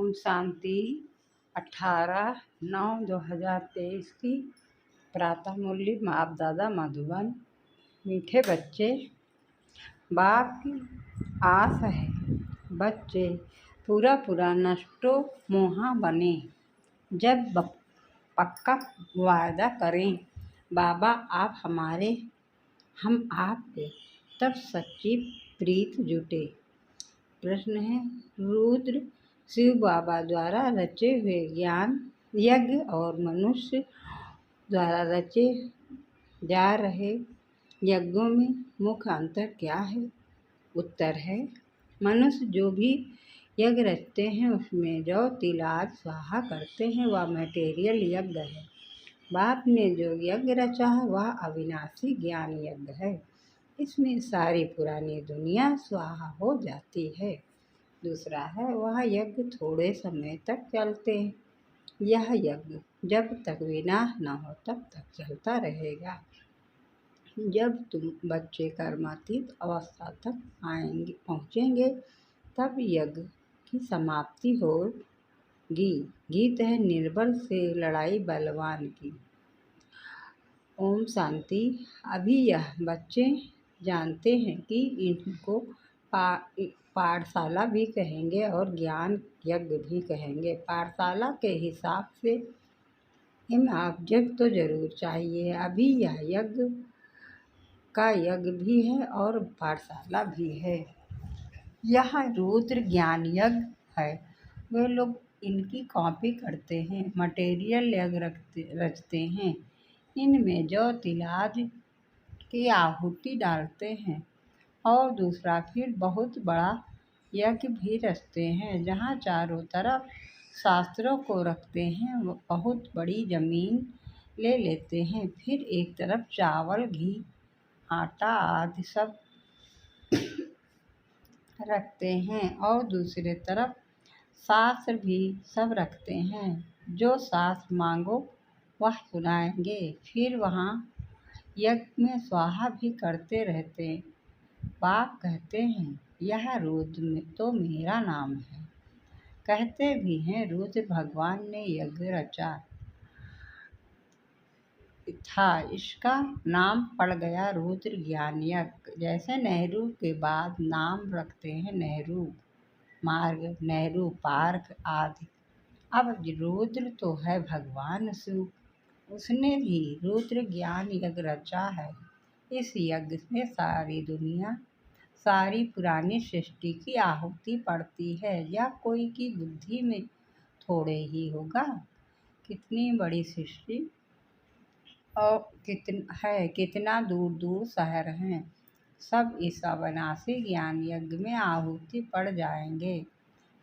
ओम शांति। 18/9/2023 की प्रातः मूल्य। बाप दादा मधुबन। मीठे बच्चे, बाप की आस है बच्चे पूरा नष्टो मोहा बने। जब पक्का वायदा करें बाबा आप हमारे हम आपके, तब सच्ची प्रीत जुटे। प्रश्न है, रुद्र शिव बाबा द्वारा रचे हुए ज्ञान यज्ञ और मनुष्य द्वारा रचे जा रहे यज्ञों में मुख्य अंतर क्या है? उत्तर है, मनुष्य जो भी यज्ञ रचते हैं उसमें जो तिल आदि स्वाहा करते हैं वह मटेरियल यज्ञ है। बाप ने जो यज्ञ रचा है वह अविनाशी ज्ञान यज्ञ है। इसमें सारी पुरानी दुनिया स्वाहा हो जाती है। दूसरा है, वह यज्ञ थोड़े समय तक चलते हैं। यह यज्ञ जब तक विनाश न हो तब तक चलता रहेगा। जब तुम बच्चे कर्मातीत अवस्था तक पहुँचेंगे तब यज्ञ की समाप्ति होगी। गीत है, निर्बल से लड़ाई बलवान की। ओम शांति। अभी यह बच्चे जानते हैं कि इनको पाठशाला भी कहेंगे और ज्ञान यज्ञ भी कहेंगे। पाठशाला के हिसाब से इन ऑब्जेक्ट तो जरूर चाहिए। अभी यह यज्ञ का यज्ञ भी है और पाठशाला भी है। यह रुद्र ज्ञान यज्ञ है। वे लोग इनकी कॉपी करते हैं, मटेरियल यज्ञ रचते हैं। इनमें जो तिल आदि की आहुति डालते हैं और दूसरा फिर बहुत बड़ा यज्ञ भी रचते हैं जहाँ चारों तरफ शास्त्रों को रखते हैं। बहुत बड़ी जमीन ले लेते हैं, फिर एक तरफ चावल घी आटा आदि सब रखते हैं और दूसरे तरफ शास्त्र भी सब रखते हैं। जो शास्त्र मांगो वह सुनाएंगे। फिर वहाँ यज्ञ में स्वाहा भी करते रहते। बाप कहते हैं यह रुद्र तो मेरा नाम है। कहते भी हैं रुद्र भगवान ने यज्ञ रचा था, इसका नाम पड़ गया रुद्र ज्ञान यज्ञ। जैसे नेहरू के बाद नाम रखते हैं नेहरू मार्ग, नेहरू पार्क आदि। अब रुद्र तो है भगवान शिव, उसने भी रुद्र ज्ञान यज्ञ रचा है। इस यज्ञ में सारी दुनिया, सारी पुरानी सृष्टि की आहुति पड़ती है। या कोई की बुद्धि में थोड़े ही होगा। कितनी बड़ी सृष्टि और कितना दूर दूर शहर हैं, सब इस अविनाशी ज्ञान यज्ञ में आहुति पड़ जाएंगे।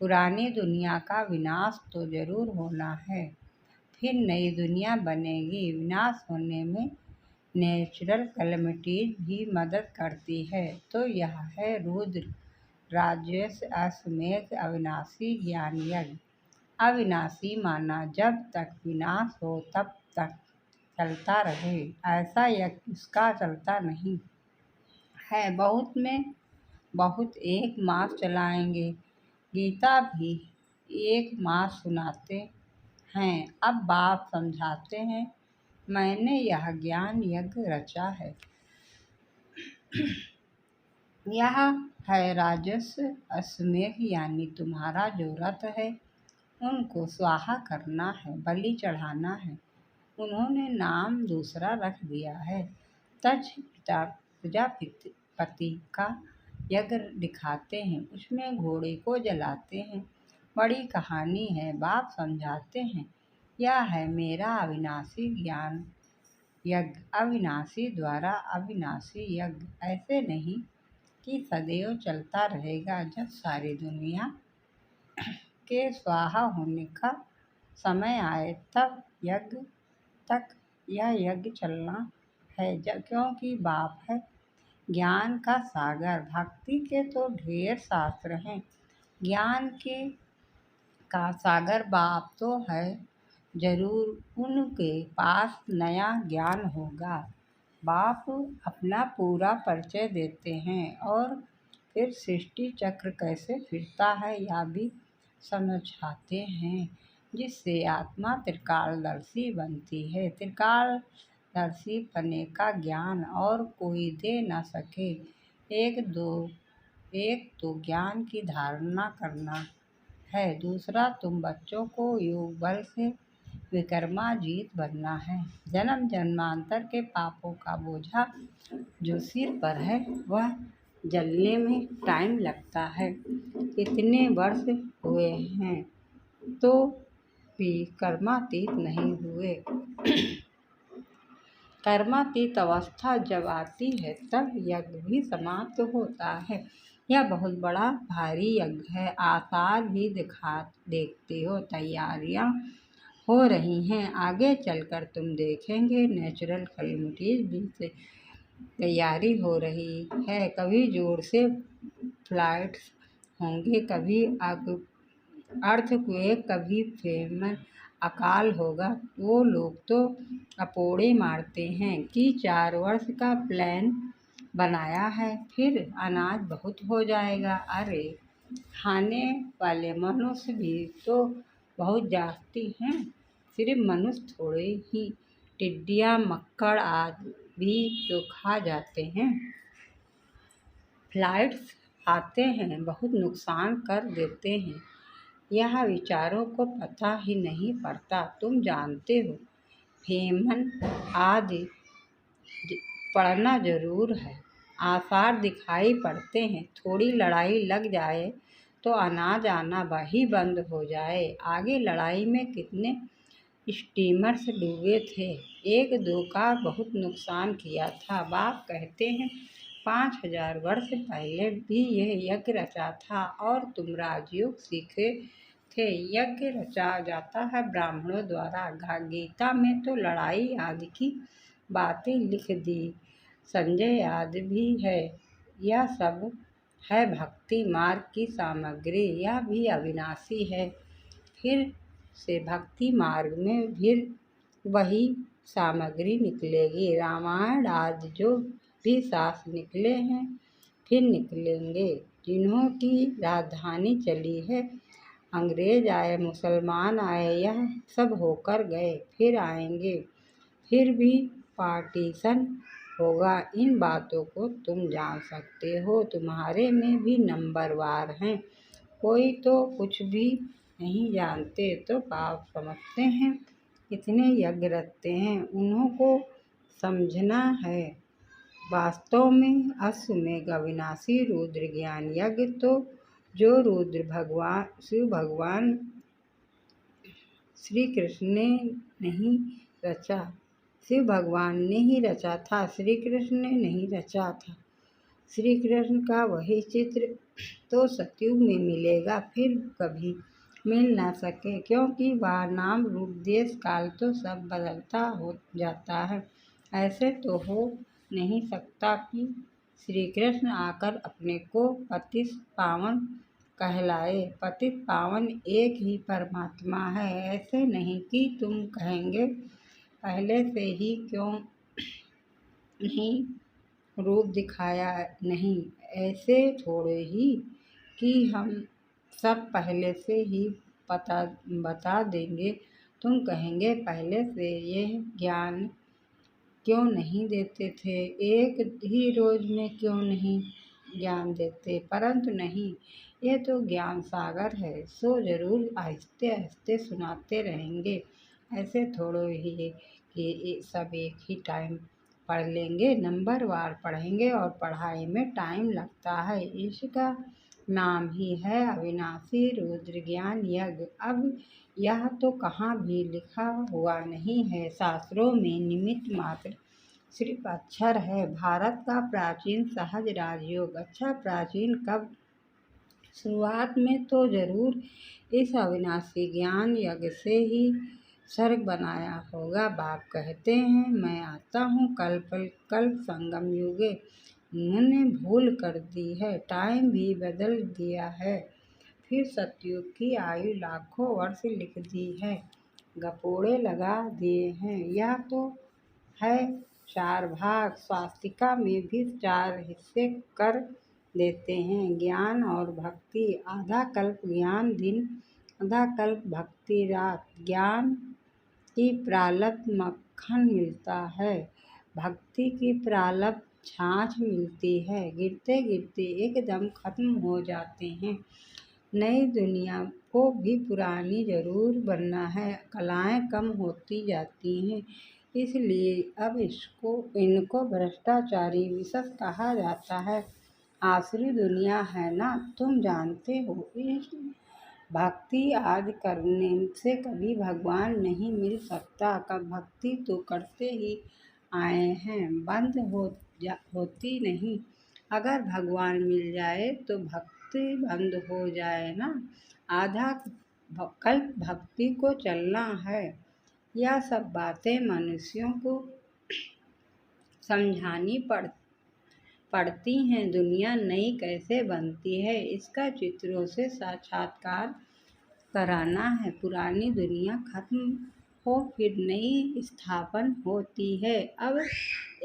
पुरानी दुनिया का विनाश तो जरूर होना है, फिर नई दुनिया बनेगी। विनाश होने में नेचुरल कैलेमिटीज भी मदद करती है। तो यह है रुद्र राजस अश्वमेध अविनाशी ज्ञान यज्ञ। अविनाशी माना जब तक विनाश हो तब तक चलता रहे। ऐसा यज्ञ इसका चलता नहीं है। बहुत में बहुत एक मास चलाएंगे। गीता भी एक मास सुनाते हैं। अब बाप समझाते हैं, मैंने यह ज्ञान यज्ञ रचा है। यह है राजस अश्वमेध, यानी तुम्हारा जो रथ है उनको स्वाहा करना है, बलि चढ़ाना है। उन्होंने नाम दूसरा रख दिया है। तज प्रजापति का यज्ञ दिखाते हैं, उसमें घोड़े को जलाते हैं। बड़ी कहानी है। बाप समझाते हैं, यह है मेरा अविनाशी ज्ञान यज्ञ। अविनाशी द्वारा अविनाशी यज्ञ। ऐसे नहीं कि सदैव चलता रहेगा। जब सारी दुनिया के स्वाहा होने का समय आए तब यज्ञ तक यह यज्ञ चलना है। क्योंकि बाप है ज्ञान का सागर। भक्ति के तो ढेर शास्त्र हैं, ज्ञान के का सागर बाप तो है जरूर। उनके पास नया ज्ञान होगा। बाप अपना पूरा परिचय देते हैं और फिर सृष्टि चक्र कैसे फिरता है यह भी समझाते हैं, जिससे आत्मा त्रिकालदर्शी बनती है। त्रिकालदर्शी बनने का ज्ञान और कोई दे न सके। एक तो ज्ञान की धारणा करना है, दूसरा तुम बच्चों को योग बल से विक्रमाजीत बनना है। जन्म जन्मांतर के पापों का बोझा जो सिर पर है वह जलने में टाइम लगता है। इतने वर्ष हुए हैं तो भी कर्मातीत नहीं हुए। कर्मातीत अवस्था जब आती है तब यज्ञ भी समाप्त होता है। यह बहुत बड़ा भारी यज्ञ है। आसार भी देखते हो, तैयारियां हो रही हैं। आगे चलकर तुम देखेंगे नेचुरल कैलेमिटीज भी से तैयारी हो रही है। कभी जोर से फ्लाइट्स होंगे, कभी अर्थक्वेक, कभी फेमन, अकाल होगा। वो लोग तो अपोड़े मारते हैं कि 4 वर्ष का प्लान बनाया है, फिर अनाज बहुत हो जाएगा। अरे खाने वाले मनुष्य भी तो बहुत जाती हैं, सिर्फ मनुष्य थोड़े ही। टिड्डियाँ, मक्खड़ आदि भी तो खा जाते हैं। फ्लाइट्स आते हैं, बहुत नुकसान कर देते हैं। यह विचारों को पता ही नहीं पड़ता। तुम जानते हो फेमन आदि पड़ना जरूर है। आसार दिखाई पड़ते हैं। थोड़ी लड़ाई लग जाए तो अनाज आना वही बंद हो जाए। आगे लड़ाई में कितने स्टीमर्स डूबे थे, 1-2 का बहुत नुकसान किया था। बाप कहते हैं 5000 वर्ष पहले भी यह यज्ञ रचा था और तुम राजयोग सीखे थे। यज्ञ रचा जाता है ब्राह्मणों द्वारा। गीता में तो लड़ाई आदि की बातें लिख दी, संजय आदि भी है। यह सब है भक्ति मार्ग की सामग्री। यह भी अविनाशी है। फिर से भक्ति मार्ग में फिर वही सामग्री निकलेगी। रामायण आदि जो भी शास्त्र निकले हैं फिर निकलेंगे। जिन्हों की राजधानी चली है, अंग्रेज आए, मुसलमान आए, यह सब होकर गए, फिर आएंगे। फिर भी पार्टीशन होगा। इन बातों को तुम जान सकते हो। तुम्हारे में भी नंबरवार हैं। कोई तो कुछ भी नहीं जानते तो पाप समझते हैं। इतने यज्ञ रचते हैं, उन्हों को समझना है। वास्तव में अश्वमेध अविनाशी रुद्र ज्ञान यज्ञ तो जो शिव भगवान श्री कृष्ण ने नहीं रचा, शिव भगवान ने ही रचा था, श्री कृष्ण ने नहीं रचा था। श्री कृष्ण का वही चित्र तो सतयुग में मिलेगा, फिर कभी मिल ना सके, क्योंकि वह नाम रूप देश काल तो सब बदलता हो जाता है। ऐसे तो हो नहीं सकता कि श्री कृष्ण आकर अपने को पतित पावन कहलाए। पतित पावन एक ही परमात्मा है। ऐसे नहीं कि तुम कहेंगे पहले से ही क्यों नहीं रूप दिखाया। नहीं, ऐसे थोड़े ही कि हम सब पहले से ही बता देंगे। तुम कहेंगे पहले से यह ज्ञान क्यों नहीं देते थे, एक ही रोज में क्यों नहीं ज्ञान देते। परंतु नहीं, ये तो ज्ञान सागर है, सो जरूर आहिस्ते आहिस्ते सुनाते रहेंगे। ऐसे थोड़ो ही कि सब एक ही टाइम पढ़ लेंगे। नंबरवार पढ़ेंगे और पढ़ाई में टाइम लगता है। इसका नाम ही है अविनाशी रुद्र ज्ञान यज्ञ। अब यह तो कहाँ भी लिखा हुआ नहीं है, शास्त्रों में निमित्त मात्र सिर्फ अक्षर है। भारत का प्राचीन सहज राजयोग। अच्छा, प्राचीन कब? शुरुआत में तो जरूर इस अविनाशी ज्ञान यज्ञ से ही स्वर्ग बनाया होगा। बाप कहते हैं मैं आता हूँ कल्प संगम युगे। उन्होंने भूल कर दी है, टाइम भी बदल दिया है। फिर सतयुग की आयु लाखों वर्ष लिख दी है, गपोड़े लगा दिए हैं। यह तो है 4 भाग। स्वास्तिका में भी 4 हिस्से कर देते हैं, ज्ञान और भक्ति। आधा कल्प ज्ञान दिन आधा कल्प भक्ति रात, ज्ञान की प्रालब्ध मक्खन मिलता है। भक्ति की प्रालब्ध छाछ मिलती है, गिरते गिरते एकदम खत्म हो जाते हैं। नई दुनिया को भी पुरानी जरूर बनना है, कलाएं कम होती जाती हैं, इसलिए अब इनको भ्रष्टाचारी विशेष कहा जाता है। आसुरी दुनिया है ना, तुम जानते हो। इस भक्ति आदि करने से कभी भगवान नहीं मिल सकता। कब भक्ति तो करते ही आए हैं, बंद होती नहीं। अगर भगवान मिल जाए तो भक्ति बंद हो जाए ना। आधा कल्प भक्ति को चलना है। यह सब बातें मनुष्यों को समझानी पड़ती हैं। दुनिया नई कैसे बनती है, इसका चित्रों से साक्षात्कार कराना है। पुरानी दुनिया खत्म हो फिर नई स्थापन होती है। अब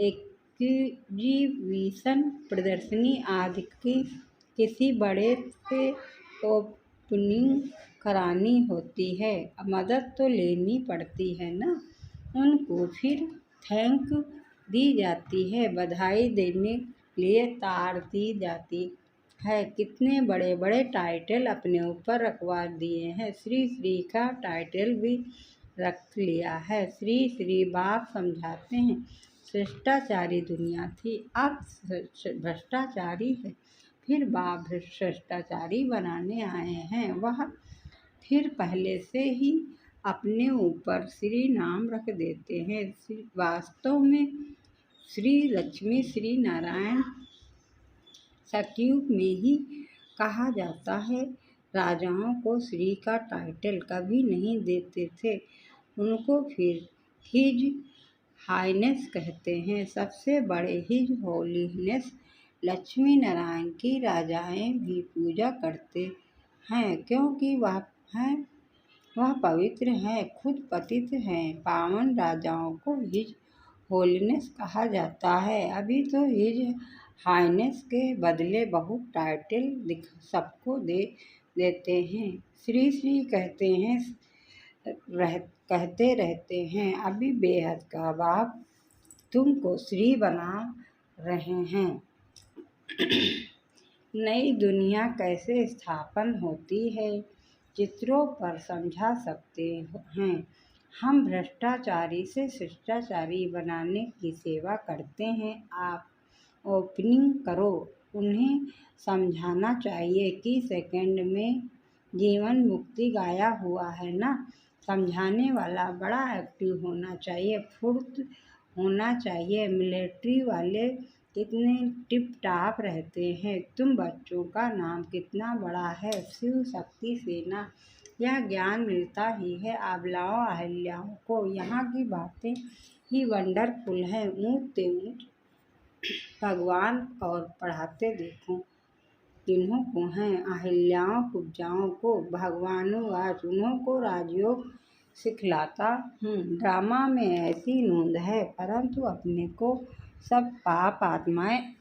एग्जीबिशन प्रदर्शनी आदि की किसी बड़े से ओपनिंग करानी होती है, मदद तो लेनी पड़ती है ना। उनको फिर थैंक दी जाती है, बधाई देने के लिए ताड़ दी जाती है। कितने बड़े बड़े टाइटल अपने ऊपर रखवा दिए हैं। श्री श्री का टाइटल भी रख लिया है। श्री श्री बाप समझाते हैं, भ्रष्टाचारी दुनिया थी, अब भ्रष्टाचारी है। फिर बाप भ्रष्टाचारी बनाने आए हैं। वह फिर पहले से ही अपने ऊपर श्री नाम रख देते हैं। वास्तव में श्री लक्ष्मी श्री नारायण सतयुग में ही कहा जाता है। राजाओं को श्री का टाइटल कभी नहीं देते थे, उनको फिर हिज हाइनेस कहते हैं। सबसे बड़े हिज होलीनेस लक्ष्मी नारायण की राजाएं भी पूजा करते हैं, क्योंकि वह पवित्र हैं, खुद पतित हैं। पावन राजाओं को हिज होलीनेस कहा जाता है। अभी तो हिज हाइनेस के बदले बहुत टाइटल सबको देते हैं। श्री श्री कहते रहते हैं। अभी बेहद का बाप तुमको श्री बना रहे हैं। नई दुनिया कैसे स्थापन होती है, चित्रों पर समझा सकते हैं। हम भ्रष्टाचारी से शिष्टाचारी बनाने की सेवा करते हैं। आप ओपनिंग करो, उन्हें समझाना चाहिए कि सेकंड में जीवन मुक्ति गाया हुआ है ना। समझाने वाला बड़ा एक्टिव होना चाहिए, फुर्त होना चाहिए। मिलिट्री वाले कितने टिप टाप रहते हैं। तुम बच्चों का नाम कितना बड़ा है, शिव शक्ति सेना। यह ज्ञान मिलता ही है आबलाओं अहिल्याओं को। यहाँ की बातें ही वंडरफुल हैं। ऊँचते ऊँच भगवान और पढ़ाते देखो किन्हों को हैं, अहिल्याओं कुब्जाओं को। भगवानुवाच उन्हों को राजयोग सिखलाता हूँ। ड्रामा में ऐसी नोंद है, परंतु अपने को सब पाप आत्माएं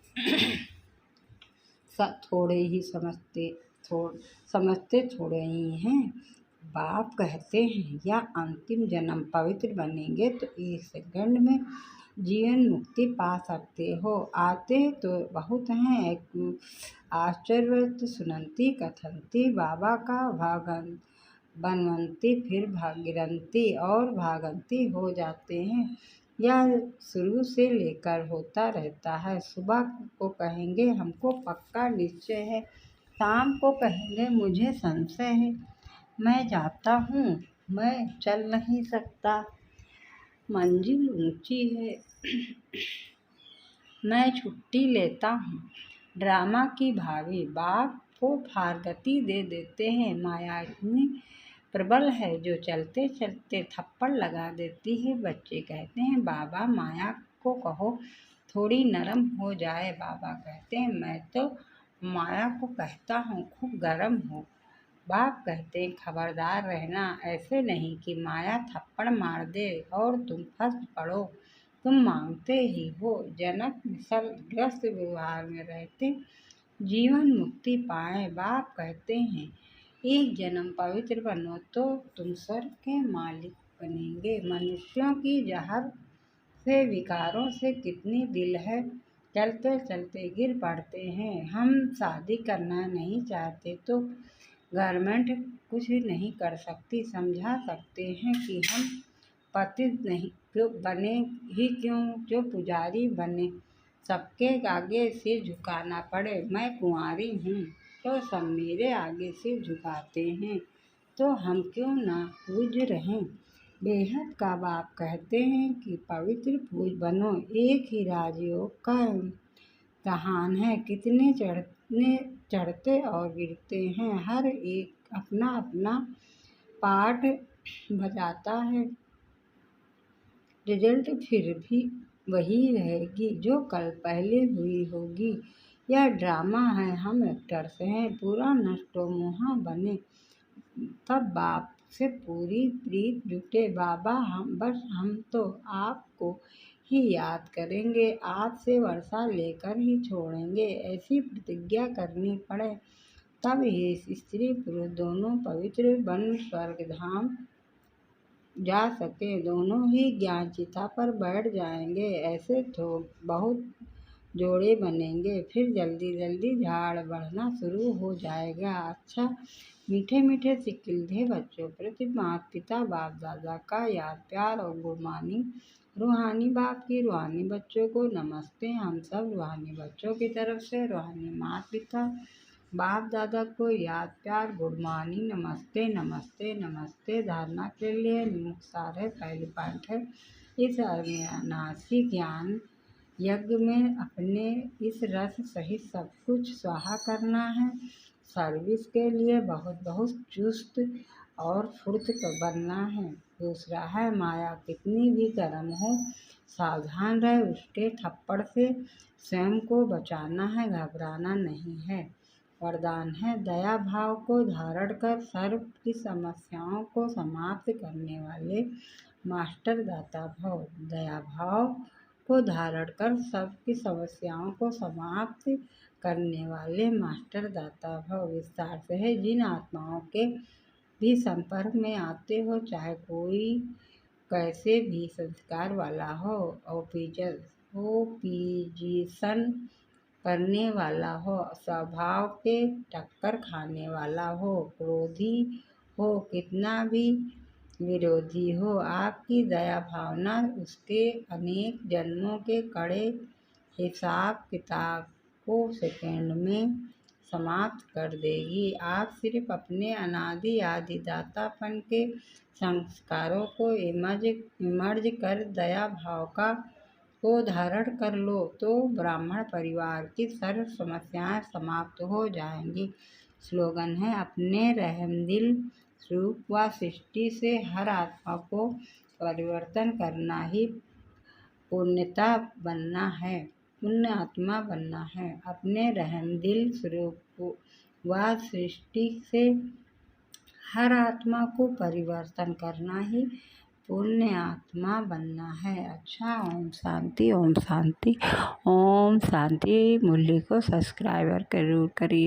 थोड़े ही समझते थोड़े ही हैं। बाप कहते हैं या अंतिम जन्म पवित्र बनेंगे तो एक सेकंड में जीवन मुक्ति पा सकते हो। आते तो बहुत हैं, आश्चर्य सुनंती कथंती। बाबा का बनवंती फिर भागीरंती और भागंती हो जाते हैं। यह शुरू से लेकर होता रहता है। सुबह को कहेंगे हमको पक्का निश्चय है, शाम को कहेंगे मुझे संशय है, मैं जाता हूँ, मैं चल नहीं सकता, मंजिल ऊंची है, मैं छुट्टी लेता हूँ। ड्रामा की भावी बाप को फारगती दे देते हैं। माया इतनी प्रबल है जो चलते चलते थप्पड़ लगा देती है। बच्चे कहते हैं बाबा माया को कहो थोड़ी नरम हो जाए। बाबा कहते हैं मैं तो माया को कहता हूँ खूब गर्म हो। बाप कहते हैं खबरदार रहना, ऐसे नहीं कि माया थप्पड़ मार दे और तुम फंस पड़ो। तुम मांगते ही हो। जनक मिसल ग्रस्त व्यवहार में रहते जीवन मुक्ति पाए। बाप कहते हैं एक जन्म पवित्र बनो तो तुम स्वर्ग के मालिक बनेंगे। मनुष्यों की जहर से विकारों से कितनी दिल है, चलते चलते गिर पड़ते हैं। हम शादी करना नहीं चाहते तो गवर्नमेंट कुछ नहीं कर सकती। समझा सकते हैं कि हम पति नहीं क्यों बने ही क्यों, जो पुजारी बने सबके आगे सिर झुकाना पड़े। मैं कुंवारी हूँ तो सब मेरे आगे सिर झुकाते हैं, तो हम क्यों ना पूज रहें। बेहद का बाप कहते हैं कि पवित्र पूज बनो। एक ही राजयोग का इम्तहान है, कितने चढ़ते और गिरते हैं। हर एक अपना अपना पार्ट बजाता है, रिजल्ट फिर भी वही रहेगी जो कल पहले हुई होगी। यह ड्रामा है, हम एक्टर्स हैं। पूरा नष्टो मुहा बने तब बाप से पूरी प्रीत जुटे। बाबा हम तो आपको ही याद करेंगे, आपसे वर्षा लेकर ही छोड़ेंगे। ऐसी प्रतिज्ञा करनी पड़े तब ये स्त्री पुरुष दोनों पवित्र बन स्वर्ग धाम जा सके। दोनों ही ज्ञान चिता पर बैठ जाएंगे। ऐसे तो बहुत जोड़े बनेंगे, फिर जल्दी जल्दी झाड़ बढ़ना शुरू हो जाएगा। अच्छा, मीठे मीठे सिकिलधे बच्चों प्रति माता पिता बाप दादा का याद प्यार और गुरबानी। रूहानी बाप की रूहानी बच्चों को नमस्ते। हम सब रूहानी बच्चों की तरफ से रूहानी माता पिता बाप दादा को याद प्यार गुड मॉर्निंग, नमस्ते नमस्ते नमस्ते। धारणा के लिए मुख्तार है, पहली पाठ है। इस अविनाशी ज्ञान यज्ञ में अपने इस रस सहित सब कुछ स्वाहा करना है। सर्विस के लिए बहुत बहुत चुस्त और फुर्त बनना है। दूसरा है, माया कितनी भी गर्म हो सावधान रहे, उसके थप्पड़ से स्वयं को बचाना है, घबराना नहीं है। वरदान है, दया भाव को धारण कर सर्व की समस्याओं को समाप्त करने वाले मास्टर दाता भव। दया भाव को धारण कर सबकी समस्याओं को समाप्त करने वाले मास्टर दाता भव। विस्तार से है, जिन आत्माओं के भी संपर्क में आते हो, चाहे कोई कैसे भी संस्कार वाला हो, ओपिजिशन करने वाला हो, स्वभाव के टक्कर खाने वाला हो, क्रोधी हो, कितना भी विरोधी हो, आपकी दया भावना उसके अनेक जन्मों के कड़े हिसाब किताब को सेकंड में समाप्त कर देगी। आप सिर्फ अपने अनादि आदिदातापन के संस्कारों को इमर्ज कर दया भाव को धारण कर लो तो ब्राह्मण परिवार की सर्व समस्याएं समाप्त हो जाएंगी। स्लोगन है, अपने रहमदिल स्वरूप व सृष्टि से हर आत्मा को परिवर्तन करना ही पुण्य आत्मा बनना है। अपने रहमदिल स्वरूप व सृष्टि से हर आत्मा को परिवर्तन करना ही पुण्य आत्मा बनना है। अच्छा, ओम शांति ओम शांति ओम शांति। मुरली को सब्सक्राइबर जरूर करिए।